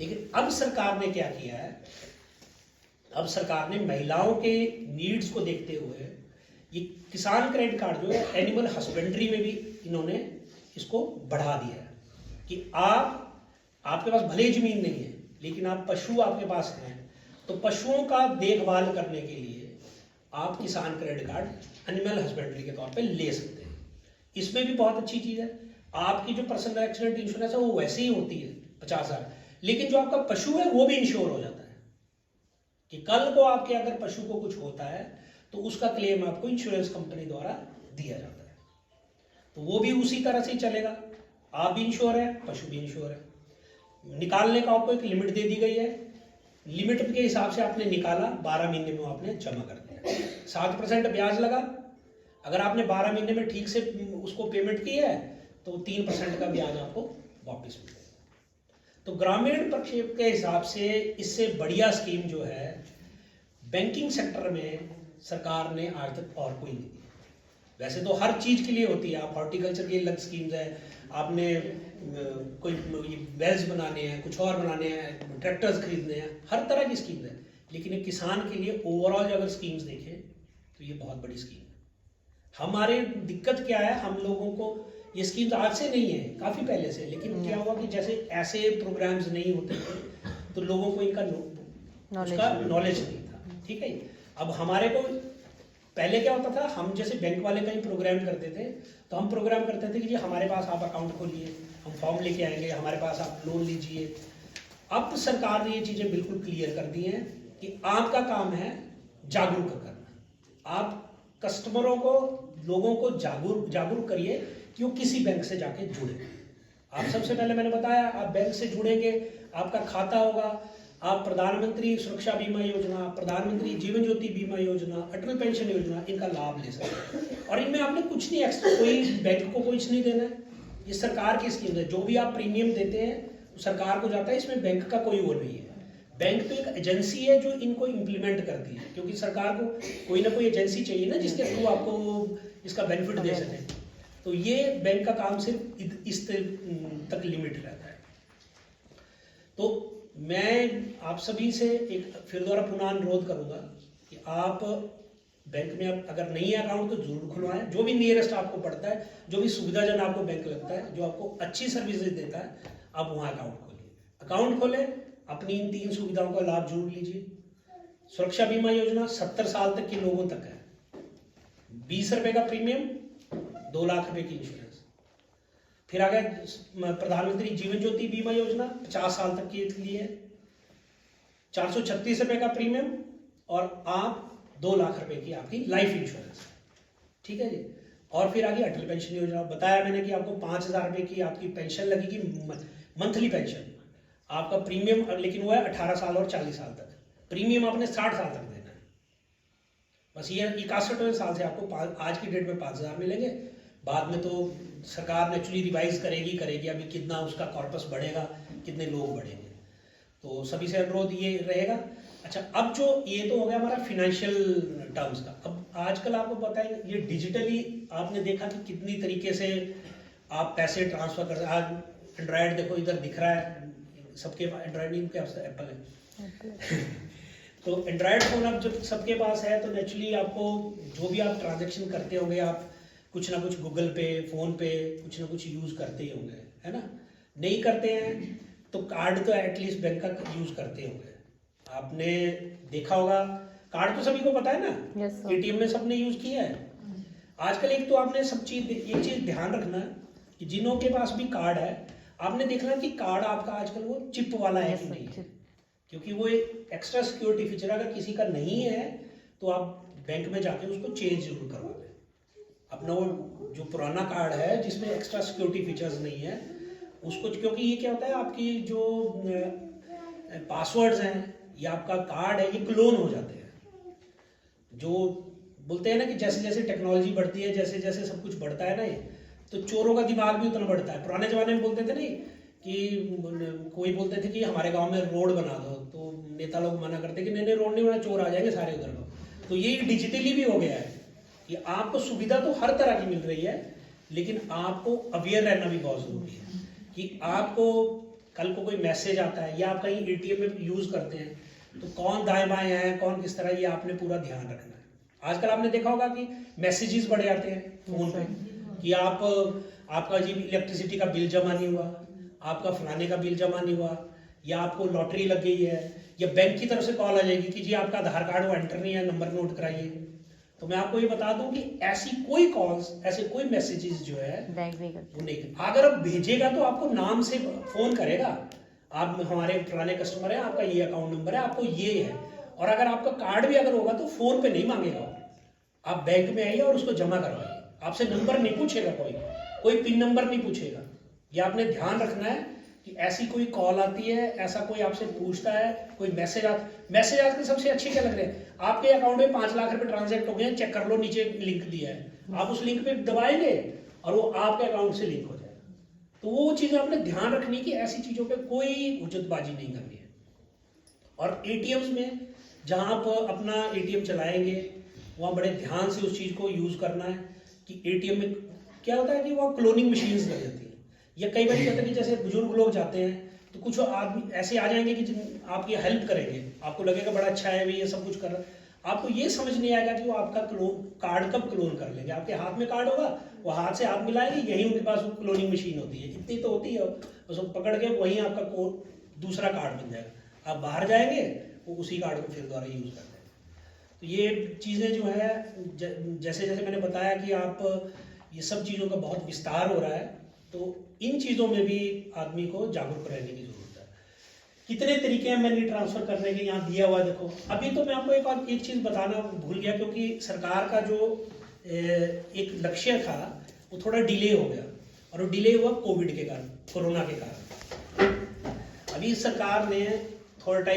लेकिन अब सरकार ने क्या किया है, अब सरकार ने महिलाओं के नीड्स को देखते हुए ये किसान क्रेडिट कार्ड जो है एनिमल हस्बेंड्री में भी इन्होंने इसको बढ़ा दिया है कि आपके पास भले जमीन नहीं है लेकिन आप पशु आपके पास हैं, तो पशुओं का देखभाल करने के लिए आप किसान क्रेडिट कार्ड एनिमल हस्बेंड्री के तौर पे ले सकते हैं। इसमें भी बहुत अच्छी चीज़ है, आपकी जो पर्सनल एक्सीडेंट इंश्योरेंस है वो वैसे ही होती है 50,000, लेकिन जो आपका पशु है वो भी इंश्योर हो जाता है कि कल को आपके अगर पशु को कुछ होता है तो उसका क्लेम आपको इंश्योरेंस कंपनी द्वारा दिया जाता है। तो वो भी उसी तरह से ही चलेगा, आप भी इंश्योर है, पशु भी इंश्योर है। निकालने का आपको एक लिमिट दे दी गई है, लिमिट के हिसाब से आपने निकाला, 12 महीने में आपने जमा कर दिया, 7% ब्याज लगा। अगर आपने 12 महीने में ठीक से उसको पेमेंट की है तो 3% का ब्याज आपको वापस मिलेगा। तो ग्रामीण प्रक्षेप के हिसाब से इससे बढ़िया स्कीम जो है बैंकिंग सेक्टर में सरकार ने आज तक और कोई नहीं दी। वैसे तो हर चीज के लिए होती है, आप हॉर्टिकल्चर की अलग स्कीम्स है, आपने कोई वेल्स बनाने हैं, कुछ और बनाने हैं, ट्रैक्टर्स खरीदने हैं, हर तरह की स्कीम है, लेकिन एक किसान के लिए ओवरऑल अगर स्कीम्स देखें तो ये बहुत बड़ी स्कीम है। हमारे दिक्कत क्या है, हम लोगों को ये स्कीम्स आज से नहीं है, काफी पहले से, लेकिन क्या हुआ कि जैसे ऐसे प्रोग्राम्स नहीं होते थे तो लोगों को इनका नॉलेज नहीं था। ठीक है, अब हमारे को पहले क्या होता था, हम जैसे बैंक वाले कहीं प्रोग्राम करते थे तो हम प्रोग्राम करते थे कि जी हमारे पास आप अकाउंट खोलिए, हम फॉर्म लेके आएंगे, हमारे पास आप लोन लीजिए। अब सरकार ने ये चीजें बिल्कुल क्लियर कर दी हैं कि आपका काम है जागरूक करना। आप कस्टमरों को, लोगों को जागरूक करिए कि वो किसी बैंक से जाके जुड़े। आप सबसे पहले मैंने बताया, आप बैंक से जुड़ेंगे, आपका खाता होगा, आप प्रधानमंत्री सुरक्षा बीमा योजना, प्रधानमंत्री जीवन ज्योति बीमा योजना, अटल पेंशन योजना, इनका लाभ ले सकते हैं। और इनमें आपने कुछ नहीं एक्स्ट्रा, कोई बैंक को कुछ नहीं देना है, ये सरकार की स्कीम है। जो भी आप प्रीमियम देते हैं वो सरकार को जाता है, इसमें बैंक का कोई वो नहीं है। बैंक तो एक एजेंसी है जो इनको इम्प्लीमेंट करती है, क्योंकि सरकार को कोई ना कोई एजेंसी चाहिए ना जिसके थ्रू आपको इसका बेनिफिट दे सके। तो ये बैंक का काम सिर्फ इस तक लिमिट रहता है। तो मैं आप सभी से एक फिर दोबारा पुनः अनुरोध करूंगा कि आप बैंक में अगर नहीं है अकाउंट तो जरूर खुलवाएं, जो भी नियरेस्ट आपको पड़ता है, जो भी सुविधाजनक आपको बैंक लगता है, जो आपको अच्छी सर्विसेज देता है, आप वहाँ अकाउंट खोलिए। अकाउंट खोलें, अपनी इन 3 सुविधाओं का लाभ जरूर लीजिए। सुरक्षा बीमा योजना 70 साल तक के लोगों तक है, 20 रुपए का प्रीमियम, 2 लाख रुपए की इंश्योरेंस। फिर आ गया प्रधानमंत्री जीवन ज्योति बीमा योजना, 50 साल तक के लिए 436 रुपए का प्रीमियम और आप 2 लाख रुपए की आपकी लाइफ इंश्योरेंस। ठीक है जी। और फिर आगे अटल पेंशन योजना, बताया मैंने कि आपको 5,000 रुपए की आपकी पेंशन लगेगी, मंथली पेंशन। आपका प्रीमियम लेकिन वो है 18 साल और 40 साल तक, प्रीमियम आपने 60 साल तक देना है। बस ये 61वें साल से आपको आज की डेट में 5,000 मिलेंगे। बाद में तो सरकार नेचुरली रिवाइज करेगी अभी कितना उसका कॉर्पस बढ़ेगा, कितने लोग बढ़ेंगे। तो सभी से अनुरोध ये रहेगा। अच्छा, अब जो ये तो हो गया हमारा फिनेंशियल टर्म्स का। अब आजकल आपको पता है ये डिजिटली आपने देखा कि कितनी तरीके से आप पैसे ट्रांसफर कर, आज एंड्रॉयड देखो इधर दिख रहा है सबके पास, एंड्रॉयड नहीं, क्या एप्पल है तो एंड्रॉयड फोन अब जब सबके पास है तो नेचुरली आपको जो भी आप ट्रांजेक्शन करते होंगे, आप कुछ ना कुछ गूगल पे, फोन पे, कुछ ना कुछ यूज करते ही होंगे, है ना। नहीं करते हैं तो कार्ड तो एटलीस्ट बैंक का यूज करते होंगे। आपने देखा होगा, कार्ड तो सभी को पता है ना, एटीएम में सबने यूज किया है आजकल। एक तो आपने एक चीज ध्यान रखना कि जिन्हों के पास भी कार्ड है, आपने देखना कि कार्ड आपका आजकल वो चिप वाला है कि नहीं है, क्योंकि वो एक एक्स्ट्रा सिक्योरिटी फीचर, अगर किसी का नहीं है तो आप बैंक में जाके उसको चेंज जरूर करवा लें। अपना वो जो पुराना कार्ड है जिसमें एक्स्ट्रा सिक्योरिटी फीचर्स नहीं है उसको, क्योंकि ये क्या होता है, आपकी जो पासवर्ड्स हैं या आपका कार्ड है ये क्लोन हो जाते हैं। जो बोलते हैं ना कि जैसे जैसे टेक्नोलॉजी बढ़ती है, जैसे जैसे सब कुछ बढ़ता है ना, ये तो चोरों का दिमाग भी उतना बढ़ता है। पुराने जमाने में बोलते थे नहीं कि कोई बोलते थे कि हमारे गांव में रोड बना दो, तो नेता लोग मना करते कि नहीं रोड नहीं बना, चोर आ जाएंगे सारे उधर को। तो ये डिजिटली भी हो गया है कि आपको सुविधा तो हर तरह की मिल रही है, लेकिन आपको अवेयर रहना भी बहुत जरूरी है कि आपको कल को कोई मैसेज आता है या आप कहीं एटीएम में यूज करते हैं तो कौन दाएं बाएं है, कौन किस तरह, ये आपने पूरा ध्यान रखना है। आजकल आपने देखा होगा कि मैसेजेस बढ़ जाते हैं फोन पे कि आपका जी इलेक्ट्रिसिटी का बिल जमा नहीं हुआ, आपका फलाने का बिल जमा नहीं हुआ, या आपको लॉटरी लग गई है, या बैंक की तरफ से कॉल आ जाएगी कि जी आपका आधार कार्ड वो एंटर नहीं है, नंबर नोट कराइए। तो मैं आपको ये बता दूं कि ऐसी कोई कॉल्स, ऐसे कोई मैसेजेस जो है बैंक नहीं करते। वो नहीं, अगर आप भेजेगा तो आपको नाम से फोन करेगा, आप हमारे पुराने कस्टमर हैं, आपका ये अकाउंट नंबर है, आपको ये है, और अगर आपका कार्ड भी अगर होगा तो फोन पे नहीं मांगेगा, आप बैंक में आइए और उसको जमा करवाइए। आपसे नंबर नहीं पूछेगा, कोई पिन नंबर नहीं पूछेगा। ये आपने ध्यान रखना है कि ऐसी कोई कॉल आती है, ऐसा कोई आपसे पूछता है, कोई मैसेज आजकल सबसे अच्छे क्या लग रहे हैं, आपके अकाउंट में 5 लाख रुपए ट्रांजैक्ट हो गए, चेक कर लो, नीचे लिंक दिया है, आप उस लिंक पे दबाएंगे और वो आपके अकाउंट से लिंक हो जाएगा। तो वो चीजें आपने ध्यान रखनी कि ऐसी चीजों पे कोई उजतबाजी नहीं करनी है। और एटीएम्स में जहां आप अपना एटीएम चलाएंगे वहां बड़े ध्यान से उस चीज को यूज करना है कि एटीएम में क्या होता है कि वहाँ क्लोनिंग मशीन्स लग जाती है, या कई बार कहते हैं कि जैसे बुजुर्ग लोग जाते हैं तो कुछ आदमी ऐसे आ जाएंगे कि आपकी हेल्प करेंगे, आपको लगेगा बड़ा अच्छा है भाई ये सब कुछ कर रहा है, आपको ये समझ नहीं आएगा कि वो आपका कार्ड कब क्लोन कर लेंगे। आपके हाथ में कार्ड होगा, वो हाथ से हाथ मिलाएंगे, यही उनके पास वो क्लोनिंग मशीन होती है, इतनी तो होती है, उसको पकड़ के वहीं आपका दूसरा कार्ड बन जाएगा, आप बाहर जाएंगे वो उसी कार्ड को फिर दोबारा यूज करते हैं। तो ये चीज़ें जो है जैसे जैसे मैंने बताया कि आप ये सब चीज़ों का बहुत विस्तार हो रहा है, तो इन चीज़ों में भी आदमी को जागरूक रहने की जरूरत है। कितने तरीके हैं मनी ट्रांसफर करने के, यहाँ दिया हुआ है देखो। अभी तो मैं आपको एक चीज़ बताना भूल गया, क्योंकि सरकार का जो एक लक्ष्य था वो थोड़ा डिले हो गया, और वो डिले हुआ कोविड के कारण, कोरोना के कारण। अभी सरकार ने थोड़ा टाइम